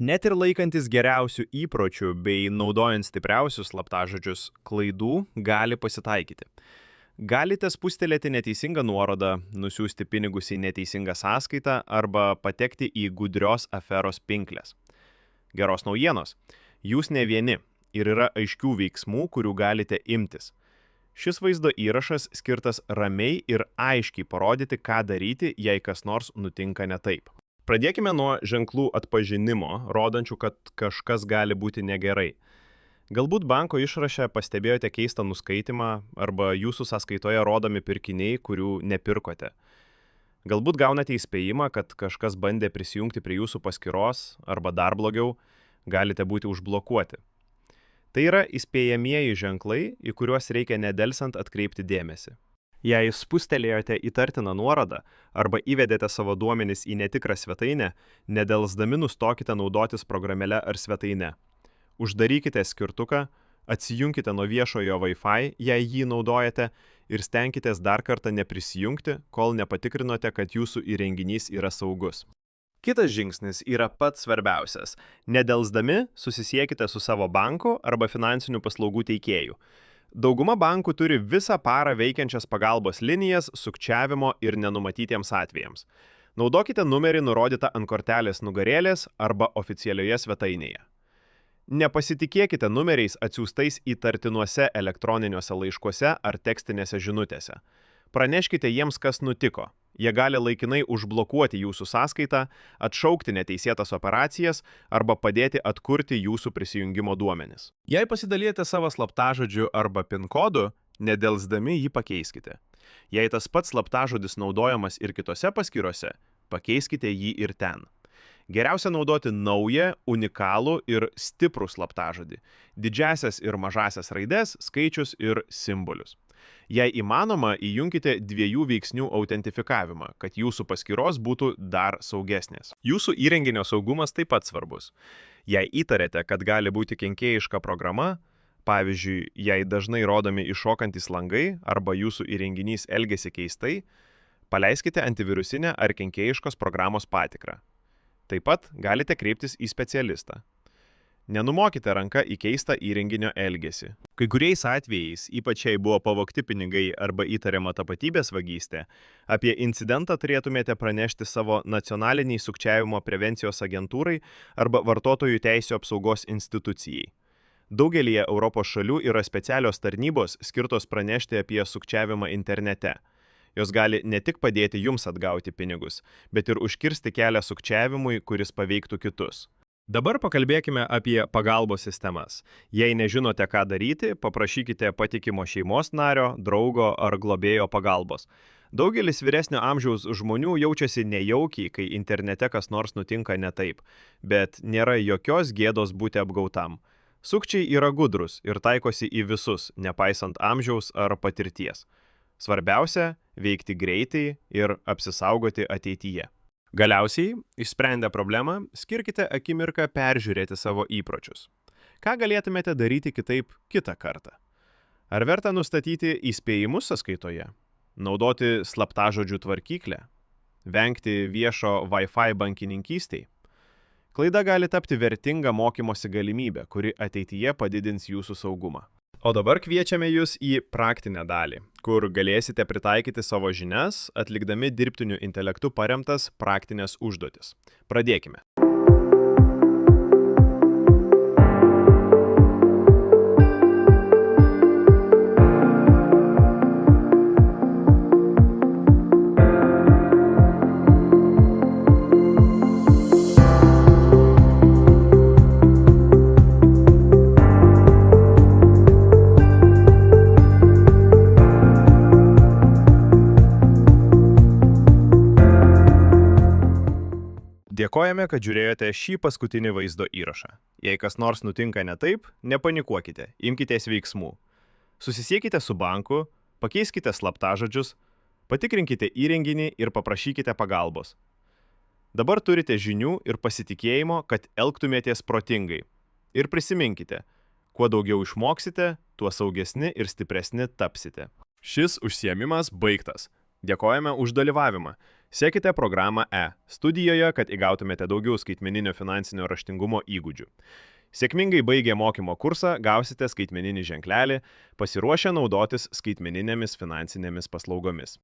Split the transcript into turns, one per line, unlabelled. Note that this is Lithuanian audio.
Net ir laikantis geriausių įpročių bei naudojant stipriausius slaptažodžius, klaidų gali pasitaikyti. Galite spustelėti neteisingą nuorodą, nusiųsti pinigus į neteisingą sąskaitą arba patekti į gudrios aferos pinkles. Geros naujienos. Jūs ne vieni ir yra aiškių veiksmų, kurių galite imtis. Šis vaizdo įrašas skirtas ramiai ir aiškiai parodyti, ką daryti, jei kas nors nutinka ne taip. Pradėkime nuo ženklų atpažinimo, rodančių, kad kažkas gali būti negerai. Galbūt banko išraše pastebėjote keistą nuskaitimą arba jūsų sąskaitoje rodomi pirkiniai, kurių nepirkote. Galbūt gaunate įspėjimą, kad kažkas bandė prisijungti prie jūsų paskyros arba dar blogiau, galite būti užblokuoti. Tai yra įspėjamieji ženklai, į kuriuos reikia nedelsant atkreipti dėmesį. Jei spustelėjote įtartiną nuorodą arba įvedėte savo duomenis į netikrą svetainę, nedelsdami nustokite naudotis programėle ar svetaine. Uždarykite skirtuką, atsijunkite nuo viešojo Wi-Fi, jei jį naudojate, ir stenkitės dar kartą neprisijungti, kol nepatikrinote, kad jūsų įrenginys yra saugus. Kitas žingsnis yra pats svarbiausias. Nedelsdami susisiekite su savo banku arba finansinių paslaugų teikėju. Dauguma bankų turi visą parą veikiančias pagalbos linijas sukčiavimo ir nenumatytiems atvejams. Naudokite numerį nurodytą ant kortelės nugarėlės arba oficialioje svetainėje. Nepasitikėkite numeriais atsiųstais įtartinuose elektroniniuose laiškuose ar tekstinėse žinutėse. Praneškite jiems, kas nutiko. Jie gali laikinai užblokuoti jūsų sąskaitą, atšaukti neteisėtas operacijas arba padėti atkurti jūsų prisijungimo duomenis. Jei pasidalijate savo slaptažodžiu arba PIN kodu, nedelsdami jį pakeiskite. Jei tas pats slaptažodis naudojamas ir kitose paskyrose, pakeiskite jį ir ten. Geriausia naudoti naują, unikalų ir stiprų slaptažodį, didžiasias ir mažasias raides, skaičius ir simbolius. Jei įmanoma, įjunkite 2 veiksnių autentifikavimą, kad jūsų paskyros būtų dar saugesnės. Jūsų įrenginio saugumas taip pat svarbus. Jei įtarėte, kad gali būti kenkėjiška programa, pavyzdžiui, jei dažnai rodomi iššokantys langai arba jūsų įrenginys elgiasi keistai, paleiskite antivirusinę ar kenkėjiškos programos patikrą. Taip pat galite kreiptis į specialistą. Nenumokite ranką į keistą įrenginio elgesį. Kai kuriais atvejais, ypač jei buvo pavogti pinigai arba įtariama tapatybės vagystė, apie incidentą turėtumėte pranešti savo nacionaliniai sukčiavimo prevencijos agentūrai arba vartotojų teisių apsaugos institucijai. Daugelyje Europos šalių yra specialios tarnybos skirtos pranešti apie sukčiavimą internete. Jos gali ne tik padėti jums atgauti pinigus, bet ir užkirsti kelią sukčiavimui, kuris paveiktų kitus. Dabar pakalbėkime apie pagalbos sistemas. Jei nežinote, ką daryti, paprašykite patikimo šeimos nario, draugo ar globėjo pagalbos. Daugelis vyresnio amžiaus žmonių jaučiasi nejaukiai, kai internete kas nors nutinka ne taip, bet nėra jokios gėdos būti apgautam. Sukčiai yra gudrus ir taikosi į visus, nepaisant amžiaus ar patirties. Svarbiausia – veikti greitai ir apsisaugoti ateityje. Galiausiai, išsprendę problemą, skirkite akimirką peržiūrėti savo įpročius. Ką galėtumėte daryti kitaip kitą kartą? Ar verta nustatyti įspėjimus sąskaitoje? Naudoti slaptažodžių tvarkyklę? Vengti viešo Wi-Fi bankininkystei? Klaida gali tapti vertinga mokymosi galimybė, kuri ateityje padidins jūsų saugumą. O dabar kviečiame jūs į praktinę dalį, kur galėsite pritaikyti savo žinias, atlikdami dirbtiniu intelektu paremtas praktinės užduotis. Pradėkime. Dėkojame, kad žiūrėjote šį paskutinį vaizdo įrašą. Jei kas nors nutinka ne taip, nepanikuokite, imkitės veiksmų. Susisiekite su banku, pakeiskite slaptažodžius, patikrinkite įrenginį ir paprašykite pagalbos. Dabar turite žinių ir pasitikėjimo, kad elgtumėtės protingai. Ir prisiminkite, kuo daugiau išmoksite, tuo saugesni ir stipresni tapsite. Šis užsiėmimas baigtas. Dėkojame už dalyvavimą. Sekite programą studijoje, kad įgautumėte daugiau skaitmeninio finansinio raštingumo įgūdžių. Sėkmingai baigę mokymo kursą gausite skaitmeninį ženklelį, pasiruošę naudotis skaitmeninėmis finansinėmis paslaugomis.